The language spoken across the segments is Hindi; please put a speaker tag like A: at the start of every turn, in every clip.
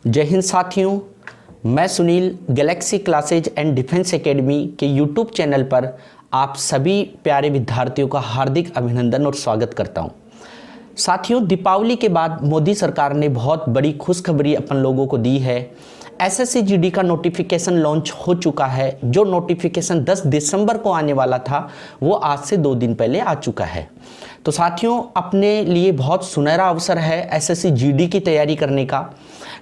A: जय हिंद साथियों, मैं Sunil Galaxy classes and defence academy के यूट्यूब चैनल पर आप सभी प्यारे विद्यार्थियों का हार्दिक अभिनंदन और स्वागत करता हूं। साथियों, दीपावली के बाद मोदी सरकार ने बहुत बड़ी खुशखबरी अपन लोगों को दी है। एसएससी जीडी का नोटिफिकेशन लॉन्च हो चुका है। जो नोटिफिकेशन 10 दिसंबर को आने वाला था वो आज से 2 दिन पहले आ चुका है। तो साथियों, अपने लिए बहुत सुनहरा अवसर है एसएससी जीडी की तैयारी करने का,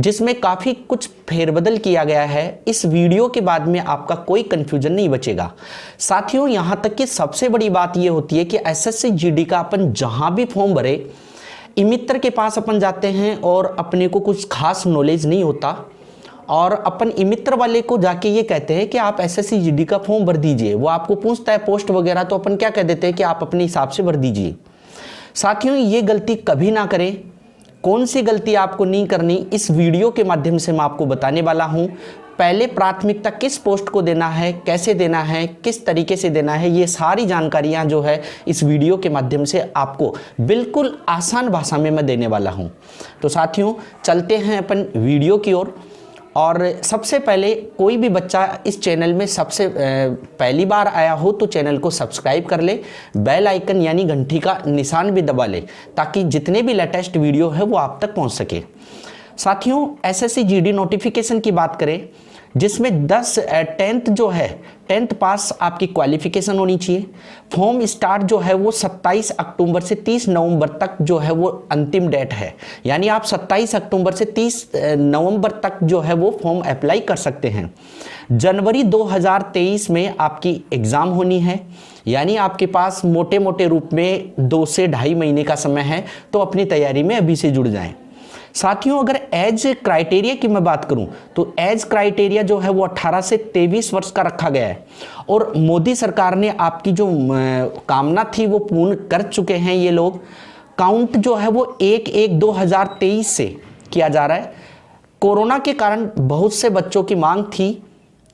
A: जिसमें काफ़ी कुछ फेरबदल किया गया है। इस वीडियो के बाद में आपका कोई कन्फ्यूजन नहीं बचेगा। साथियों, यहाँ तक कि सबसे बड़ी बात ये होती है कि एसएससी जीडी का अपन जहाँ भी फॉर्म भरे, ई-मित्र के पास अपन जाते हैं और अपने को कुछ खास नॉलेज नहीं होता और अपन ई-मित्र वाले को जाके ये कहते हैं कि आप एसएससी जीडी का फॉर्म भर दीजिए। वो आपको पूछता है पोस्ट वगैरह, तो अपन क्या कह देते हैं कि आप अपने हिसाब से भर दीजिए। साथियों, ये गलती कभी ना करें। कौन सी गलती आपको नहीं करनी, इस वीडियो के माध्यम से मैं आपको बताने वाला हूं। पहले प्राथमिकता किस पोस्ट को देना है, कैसे देना है, किस तरीके से देना है, ये सारी जानकारियां जो है इस वीडियो के माध्यम से आपको बिल्कुल आसान भाषा में मैं देने वाला हूं। तो साथियों, चलते हैं अपन वीडियो की ओर। और सबसे पहले, कोई भी बच्चा इस चैनल में सबसे पहली बार आया हो तो चैनल को सब्सक्राइब कर ले, बेल आइकन यानी घंटी का निशान भी दबा ले, ताकि जितने भी लेटेस्ट वीडियो है वो आप तक पहुंच सके। साथियों, एसएससी जीडी नोटिफिकेशन की बात करें, जिसमें 10th जो है 10th पास आपकी क्वालिफिकेशन होनी चाहिए। फॉर्म स्टार्ट जो है वो 27 अक्टूबर से 30 नवंबर तक जो है वो अंतिम डेट है। यानी आप 27 अक्टूबर से 30 नवंबर तक जो है वो फॉर्म अप्लाई कर सकते हैं। जनवरी 2023 में आपकी एग्ज़ाम होनी है। यानी आपके पास मोटे मोटे रूप में 2 से 2.5 महीने का समय है, तो अपनी तैयारी में अभी से जुड़ जाएं। साथियों, अगर एज क्राइटेरिया की मैं बात करूं तो एज क्राइटेरिया जो है वो 18 से 23 वर्ष का रखा गया है। और मोदी सरकार ने आपकी जो कामना थी वो पूर्ण कर चुके हैं ये लोग। काउंट जो है वो 1/1/2023 से किया जा रहा है। कोरोना के कारण बहुत से बच्चों की मांग थी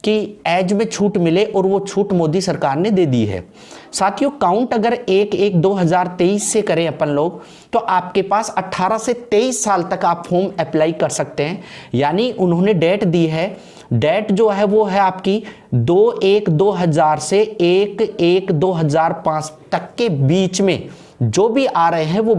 A: कि एज में छूट मिले, और वो छूट मोदी सरकार ने दे दी है। साथियों, काउंट अगर 1/1/2023 से करें अपन लोग, तो आपके पास 18 से 23 साल तक आप फॉर्म अप्लाई कर सकते हैं। यानी उन्होंने डेट दी है, डेट जो है वो है आपकी 2/1/2000 से 1/1/2005 तक के बीच में जो भी आ रहे हैं वो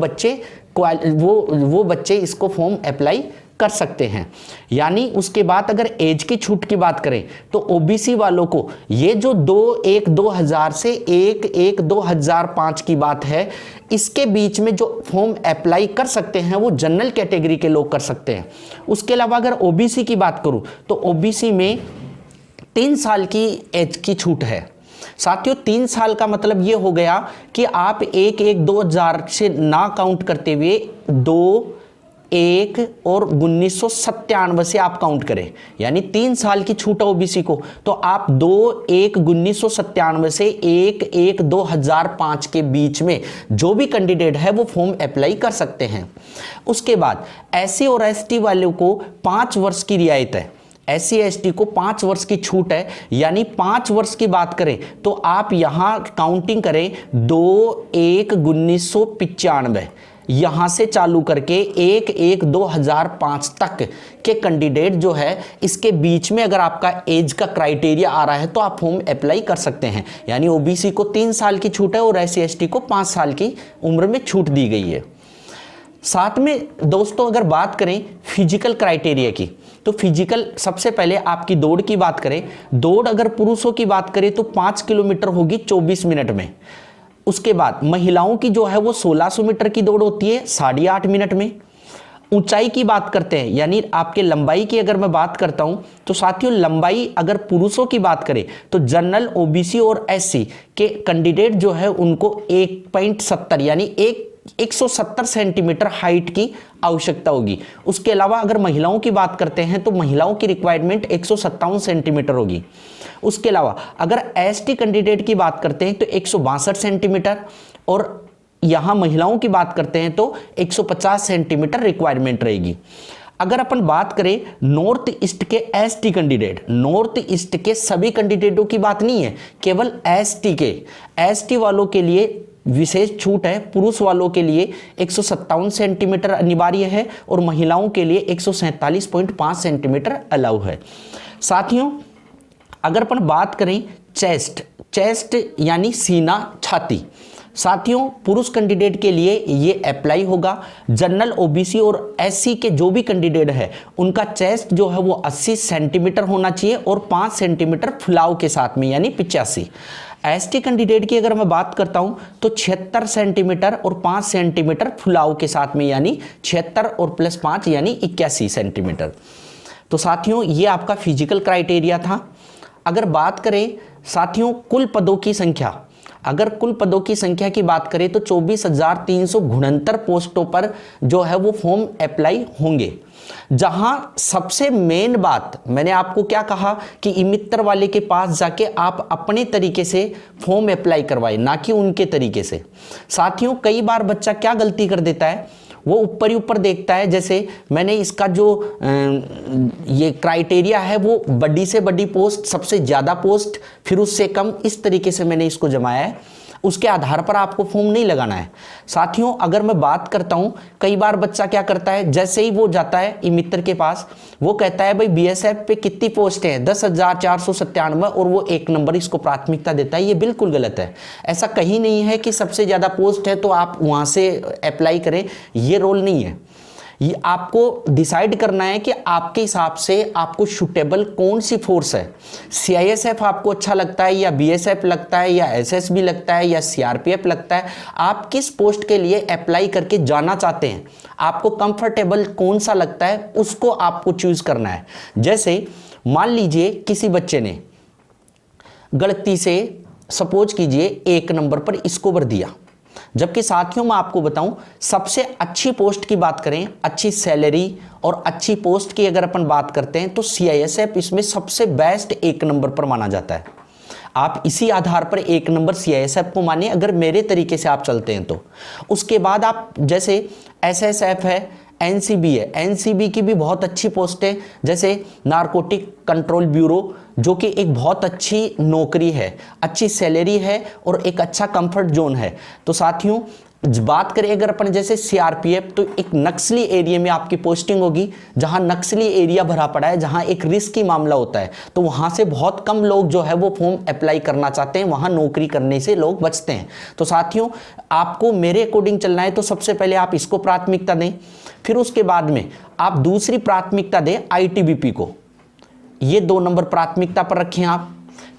A: बच्चे इसको फॉर्म अप्लाई कर सकते हैं। यानी उसके बाद अगर एज की छूट की बात करें तो ओबीसी वालों को ये जो 2/1/2000 से 1/1/2005 की बात है, इसके बीच में जो फॉर्म अप्लाई कर सकते हैं वो जनरल कैटेगरी के लोग कर सकते हैं। उसके अलावा अगर ओबीसी की बात करूं तो ओबीसी में 3 साल की एज की छूट है। साथियों, 3 साल का मतलब ये हो गया कि आप 1/1/2000 से ना काउंट करते हुए 2/1 और 1997 से आप काउंट करें, यानी 3 साल की छूट है ओबीसी को, तो आप 2/1/1997 से 1/1/2005 के बीच में जो भी कैंडिडेट है वो फॉर्म अप्लाई कर सकते हैं। उसके बाद एससी और एसटी वालों को 5 वर्ष की रियायत है। एससी एसटी को 5 वर्ष की छूट है। यानी 5 वर्ष की बात करें तो आप यहां काउंटिंग करें 2/1/1995 यहां से चालू करके 1/1/2005 तक के कैंडिडेट जो है, इसके बीच में अगर आपका एज का क्राइटेरिया आ रहा है तो आप फॉर्म अप्लाई कर सकते हैं। यानी ओबीसी को 3 साल की छूट है और एससी एसटी को 5 साल की उम्र में छूट दी गई है। साथ में दोस्तों, अगर बात करें फिजिकल क्राइटेरिया की, तो फिजिकल सबसे पहले आपकी दौड़ की बात करें। दौड़ अगर पुरुषों की बात करें तो 5 किलोमीटर होगी 24 मिनट में। उसके बाद महिलाओं की जो है वो 1600 मीटर की दौड़ होती है 8.5 मिनट में। ऊंचाई की बात करते हैं, यानी आपके लंबाई की अगर मैं बात करता हूं तो साथियों, लंबाई अगर पुरुषों की बात करें तो जनरल, ओबीसी और एससी के कैंडिडेट जो है उनको 1.70 यानी 170 सेंटीमीटर हाइट की आवश्यकता होगी। उसके अलावा अगर महिलाओं की बात करते हैं तो महिलाओं की रिक्वायरमेंट 157 सेंटीमीटर होगी। उसके अलावा अगर एसटी कैंडिडेट की बात करते हैं तो 162 सेंटीमीटर, और यहां महिलाओं की बात करते हैं तो 150 सेंटीमीटर रिक्वायरमेंट रहेगी। अगर अपन बात करें नॉर्थ ईस्ट के एसटी कैंडिडेट, नॉर्थ ईस्ट के सभी कैंडिडेटों की बात नहीं है, केवल एसटी वालों के लिए विशेष छूट है, पुरुष वालों के लिए 157 सेंटीमीटर अनिवार्य है और महिलाओं के लिए 147.5 सेंटीमीटर अलाउ है। साथियों, अगर अपन बात करें चेस्ट यानी सीना छाती, साथियों पुरुष कैंडिडेट के लिए ये अप्लाई होगा। जनरल, ओबीसी और एससी के जो भी कैंडिडेट है उनका चेस्ट जो है वो 80 सेंटीमीटर होना चाहिए और 5 सेंटीमीटर फुलाव के साथ में, यानी 85। एसटी कैंडिडेट की अगर मैं बात करता हूं तो 76 सेंटीमीटर और 5 सेंटीमीटर फुलाव के साथ में, यानी 76 और प्लस 5 यानी 81 सेंटीमीटर। तो साथियों ये आपका फिजिकल क्राइटेरिया था। अगर बात करें साथियों कुल पदों की संख्या, अगर कुल पदों की संख्या की बात करें तो 24,369 पोस्टों पर जो है वो फॉर्म अप्लाई होंगे। जहां सबसे मेन बात मैंने आपको क्या कहा कि ई-मित्र वाले के पास जाके आप अपने तरीके से फॉर्म अप्लाई करवाएं, ना कि उनके तरीके से। साथियों कई बार बच्चा क्या गलती कर देता है, वो ऊपर ही ऊपर देखता है, जैसे मैंने इसका जो ये क्राइटेरिया है वो बड़ी से बड़ी पोस्ट, सबसे ज़्यादा पोस्ट, फिर उससे कम, इस तरीके से मैंने इसको जमाया है। उसके आधार पर आपको फॉर्म नहीं लगाना है। साथियों अगर मैं बात करता हूं, कई बार बच्चा क्या करता है, जैसे ही वो जाता है ई-मित्र के पास, वो कहता है भाई बीएसएफ पे कितनी पोस्ट है, 10,497, और वो 1 नंबर इसको प्राथमिकता देता है। ये बिल्कुल गलत है। ऐसा कहीं नहीं है कि सबसे ज़्यादा पोस्ट है तो आप वहाँ से अप्लाई करें, ये रोल नहीं है। ये आपको डिसाइड करना है कि आपके हिसाब से आपको सूटेबल कौन सी फोर्स है। सीआईएसएफ आपको अच्छा लगता है या बीएसएफ लगता है या एसएसबी लगता है या सीआरपीएफ लगता है, आप किस पोस्ट के लिए अप्लाई करके जाना चाहते हैं, आपको कंफर्टेबल कौन सा लगता है, उसको आपको चूज करना है। जैसे मान लीजिए किसी बच्चे ने गलती से सपोज कीजिए 1 नंबर पर इसको भर दिया, जबकि साथियों मैं आपको बताऊं सबसे अच्छी पोस्ट की बात करें, अच्छी सैलरी और अच्छी पोस्ट की अगर अपन बात करते हैं तो सीआईएसएफ इसमें सबसे बेस्ट 1 नंबर पर माना जाता है। आप इसी आधार पर 1 नंबर सीआईएसएफ को माने, अगर मेरे तरीके से आप चलते हैं तो। उसके बाद आप जैसे एसएसएफ है, एनसीबी है, एनसीबी की भी बहुत अच्छी पोस्ट है, जैसे नारकोटिक कंट्रोल ब्यूरो, जो कि एक बहुत अच्छी नौकरी है, अच्छी सैलरी है और एक अच्छा कंफर्ट जोन है। तो साथियों बात करें अगर अपन जैसे सीआरपीएफ, तो एक नक्सली एरिया में आपकी पोस्टिंग होगी, जहां नक्सली एरिया भरा पड़ा है, जहां एक रिस्की मामला होता है, तो वहां से बहुत कम लोग जो है वो फॉर्म अप्लाई करना चाहते हैं, वहां नौकरी करने से लोग बचते हैं। तो साथियों आपको मेरे अकॉर्डिंग चलना है तो सबसे पहले आप इसको प्राथमिकता दें, फिर उसके बाद में आप दूसरी प्राथमिकता दें आईटीबीपी को, ये 2 नंबर प्राथमिकता पर रखें आप।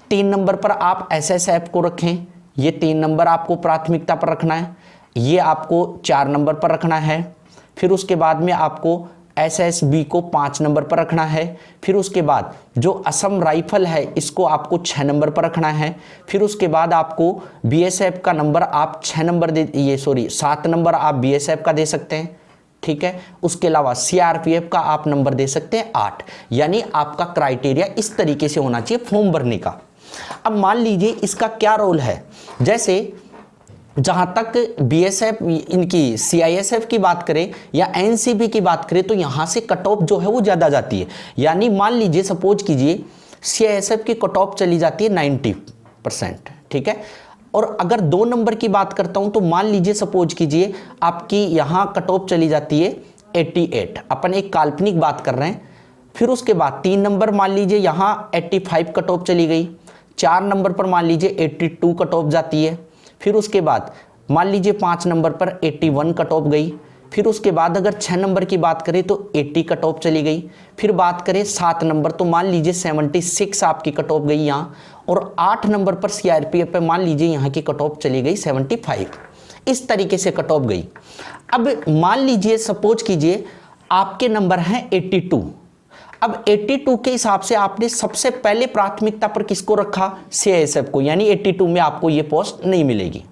A: 3 नंबर पर आप एसएसएफ को रखें, ये 3 नंबर आपको प्राथमिकता पर रखना है। ये आपको 4 नंबर पर रखना है। फिर उसके बाद में आपको एसएसबी को 5 नंबर पर रखना है। फिर उसके बाद जो असम राइफल है इसको आपको 6 नंबर पर रखना है। फिर उसके बाद आपको बीएसएफ का नंबर आप 6 नंबर 7 नंबर आप बीएसएफ का दे सकते हैं, ठीक है। उसके अलावा सीआरपीएफ का आप नंबर दे सकते हैं 8। यानी आपका क्राइटेरिया इस तरीके से होना चाहिए फॉर्म भरने का। अब मान लीजिए इसका क्या रोल है, जैसे जहां तक बीएसएफ इनकी सीआईएसएफ की बात करें या एनसीबी की बात करें तो यहां से कट ऑफ जो है वो ज़्यादा जाती है। यानी मान लीजिए सपोज कीजिए सीआईएसएफ की कट ऑफ चली जाती है 90%, ठीक है। और अगर 2 नंबर की बात करता हूं तो मान लीजिए सपोज कीजिए आपकी यहां कट ऑफ चली जाती है 88, अपन एक काल्पनिक बात कर रहे हैं। फिर उसके बाद 3 नंबर मान लीजिए यहां 85 कट ऑफ चली गई। 4 नंबर पर मान लीजिए 82 कट ऑफ जाती है। फिर उसके बाद मान लीजिए 5 नंबर पर 81 कट ऑफ गई। फिर उसके बाद अगर 6 नंबर की बात करें तो 80 कट ऑफ चली गई। फिर बात करें 7 नंबर तो मान लीजिए 76 आपकी कट ऑफ गई यहाँ। और 8 नंबर पर सीआरपीएफ पे मान लीजिए यहाँ की कट ऑफ चली गई 75। इस तरीके से कट ऑफ गई। अब मान लीजिए सपोज कीजिए आपके नंबर हैं 82। अब 82 के हिसाब से आपने सबसे पहले प्राथमिकता पर किसको रखा, सीआईएसएफ को, यानी 82 में आपको ये पोस्ट नहीं मिलेगी।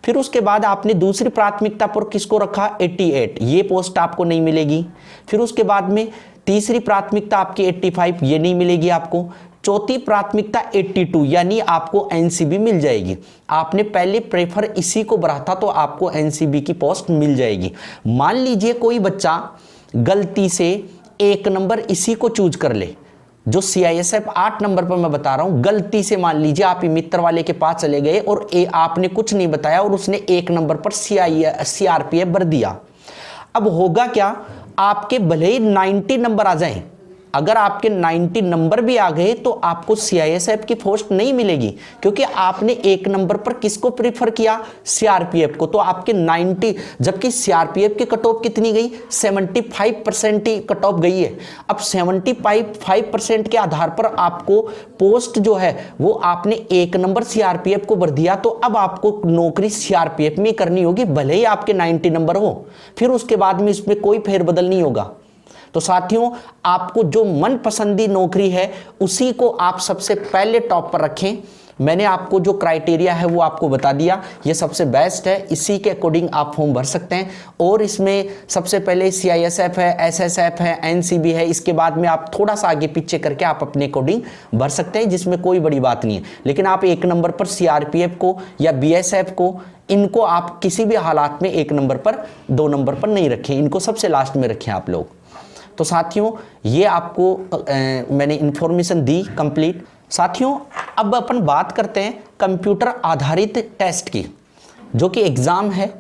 A: फिर उसके बाद आपने दूसरी प्राथमिकता पर किसको रखा, 88, ये पोस्ट आपको नहीं मिलेगी। फिर उसके बाद में तीसरी प्राथमिकता आपकी 85, ये नहीं मिलेगी आपको। चौथी प्राथमिकता 82, यानी आपको एनसीबी मिल जाएगी। आपने पहले प्रेफर इसी को भरा था तो आपको एनसीबी की पोस्ट मिल जाएगी। मान लीजिए कोई बच्चा गलती से 1 नंबर इसी को चूज कर ले, जो CISF 8 नंबर पर मैं बता रहा हूं, गलती से मान लीजिए आप मित्र वाले के पास चले गए और आपने कुछ नहीं बताया और उसने 1 नंबर पर CRPF भर दिया। अब होगा क्या, आपके भले ही 90 नंबर आ जाएं, अगर आपके 90 नंबर भी आ गए तो आपको CISF की पोस्ट नहीं मिलेगी, क्योंकि आपने 1 नंबर पर किसको प्रीफर किया, CRPF को। तो आपके 90, जबकि CRPF की कट ऑफ कितनी गई, 75% ही कट ऑफ गई है। अब 75% के आधार पर आपको पोस्ट जो है वो आपने 1 नंबर CRPF को भर दिया, तो अब आपको नौकरी CRPF में करनी होगी, भले ही आपके 90 नंबर हो, फिर उसके बाद में इसमें कोई फेरबदल नहीं होगा। तो साथियों, आपको जो मनपसंदी नौकरी है उसी को आप सबसे पहले टॉप पर रखें। मैंने आपको जो क्राइटेरिया है वो आपको बता दिया, ये सबसे बेस्ट है, इसी के अकॉर्डिंग आप फॉर्म भर सकते हैं। और इसमें सबसे पहले CISF है, SSF है, NCB है, इसके बाद में आप थोड़ा सा आगे पीछे करके आप अपने अकॉर्डिंग भर सकते हैं, जिसमें कोई बड़ी बात नहीं है। लेकिन आप 1 नंबर पर CRPF को या BSF को, इनको आप किसी भी हालात में 1 नंबर पर, 2 नंबर पर नहीं रखें, इनको सबसे लास्ट में रखें आप लोग। तो साथियों, ये आपको मैंने इंफॉर्मेशन दी कंप्लीट। साथियों, अब अपन बात करते हैं कंप्यूटर आधारित टेस्ट की, जो कि एग्ज़ाम है।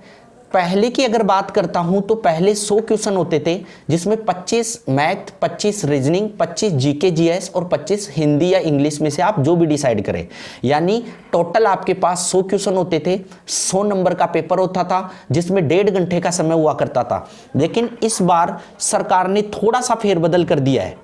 A: पहले की अगर बात करता हूं तो पहले 100 क्वेश्चन होते थे, जिसमें 25 मैथ, 25 रीजनिंग, 25 GK GS और 25 हिंदी या इंग्लिश में से आप जो भी डिसाइड करें। यानी टोटल आपके पास 100 क्वेश्चन होते थे, 100 नंबर का पेपर होता था, जिसमें 1.5 घंटे का समय हुआ करता था। लेकिन इस बार सरकार ने थोड़ा सा फेरबदल कर दिया है।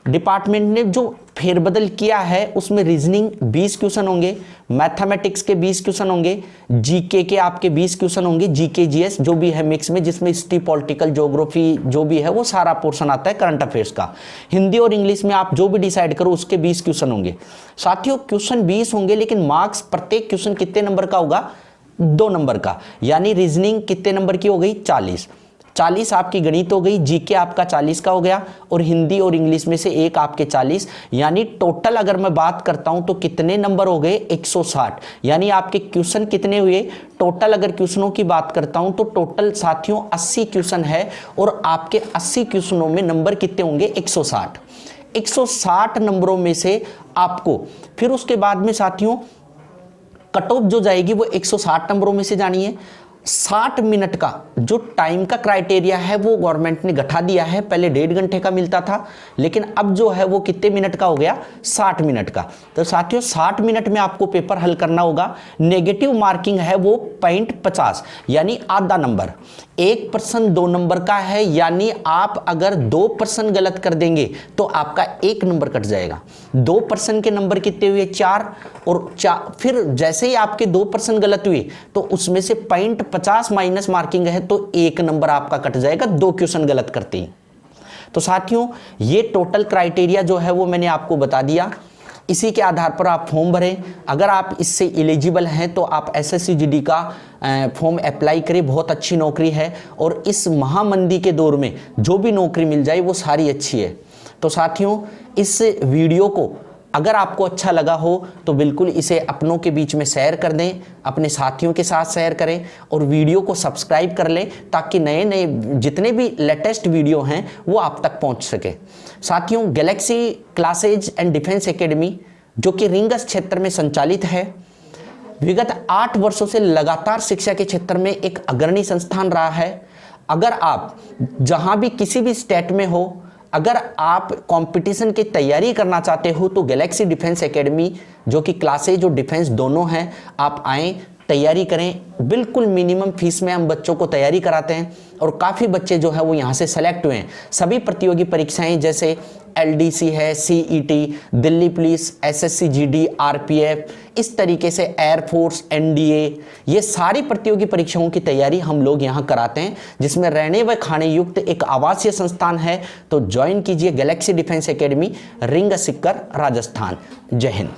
A: डिपार्टमेंट ने जो फेरबदल किया है उसमें रीजनिंग 20 क्वेश्चन होंगे, मैथमेटिक्स के 20 क्वेश्चन होंगे, GK के आपके 20 क्वेश्चन होंगे, GK GS जो भी है मिक्स में, जिसमें हिस्ट्री, पॉलिटिकल, ज्योग्राफी जो भी है वो सारा पोर्शन आता है करंट अफेयर्स का। हिंदी और इंग्लिश में आप जो भी डिसाइड करो उसके 20 क्वेश्चन होंगे। साथियों, क्वेश्चन 20 होंगे, लेकिन मार्क्स प्रत्येक क्वेश्चन कितने नंबर का होगा, 2 नंबर का। यानी रीजनिंग कितने नंबर की हो गई, 40 आपकी गणित हो गई, GK आपका 40 का हो गया, और हिंदी और इंग्लिश में से एक आपके 40। यानी टोटल अगर मैं बात करता हूं तो कितने नंबर हो गए, 160। यानी आपके क्वेश्चन कितने हुए, टोटल अगर क्वेश्चनों की बात करता हूं तो टोटल साथियों 80 क्वेश्चन है, और आपके 80 क्वेश्चनों में नंबर कितने होंगे, 160। 160 नंबरों में से आपको फिर उसके बाद में साथियों कट ऑफ जो जाएगी वो 160 नंबरों में से जानी है। 60 मिनट का जो टाइम का क्राइटेरिया है वो गवर्नमेंट ने घटा दिया है। पहले 1.5 घंटे का मिलता था, लेकिन अब जो है वो कितने मिनट का हो गया, 60 मिनट का। तो साथियों 60 मिनट में आपको पेपर हल करना होगा। नेगेटिव मार्किंग है वो 0.50 यानी आधा नंबर। 1% 2 नंबर का है, यानी आप अगर 2% गलत कर देंगे तो आपका 1 नंबर कट जाएगा। 2% के नंबर कितने हुए, 4, और फिर जैसे ही आपके 2% गलत हुए तो उसमें से 0.50 माइनस मार्किंग है, तो 1 नंबर आपका कट जाएगा 2 क्वेश्चन गलत करते ही। तो साथियों ये टोटल क्राइटेरिया जो है वो मैंने आपको बता दिया। इसी के आधार पर आप फॉर्म भरें। अगर आप इससे एलिजिबल हैं तो आप SSC GD का फॉर्म अप्लाई करें, बहुत अच्छी नौकरी है, और इस महामंदी के दौर में जो भी नौकरी मिल जाए वो सारी अच्छी है। तो साथियों इस वीडियो को अगर आपको अच्छा लगा हो तो बिल्कुल इसे अपनों के बीच में शेयर कर दें, अपने साथियों के साथ शेयर करें, और वीडियो को सब्सक्राइब कर लें ताकि नए नए जितने भी लेटेस्ट वीडियो हैं वो आप तक पहुंच सके। साथियों Galaxy classes and defence academy जो कि रिंगस क्षेत्र में संचालित है, विगत 8 वर्षों से लगातार शिक्षा के क्षेत्र में एक अग्रणी संस्थान रहा है। अगर आप जहां भी किसी भी स्टेट में हो, अगर आप कंपटीशन की तैयारी करना चाहते हो तो गैलेक्सी डिफेंस एकेडमी जो कि क्लासेज और डिफेंस दोनों हैं, आप आएँ, तैयारी करें। बिल्कुल मिनिमम फीस में हम बच्चों को तैयारी कराते हैं, और काफ़ी बच्चे जो है वो यहाँ से सेलेक्ट हुए हैं। सभी प्रतियोगी परीक्षाएं जैसे LDC है, CET, Delhi police, SSC GD, RPF, इस तरीके से एयरफोर्स, NDA, ये सारी प्रतियोगी परीक्षाओं की तैयारी हम लोग यहाँ कराते हैं, जिसमें रहने व खाने युक्त एक आवासीय संस्थान है। तो ज्वाइन कीजिए गैलेक्सी डिफेंस एकेडमी, रिंग सिक्कर, राजस्थान। जय हिंद।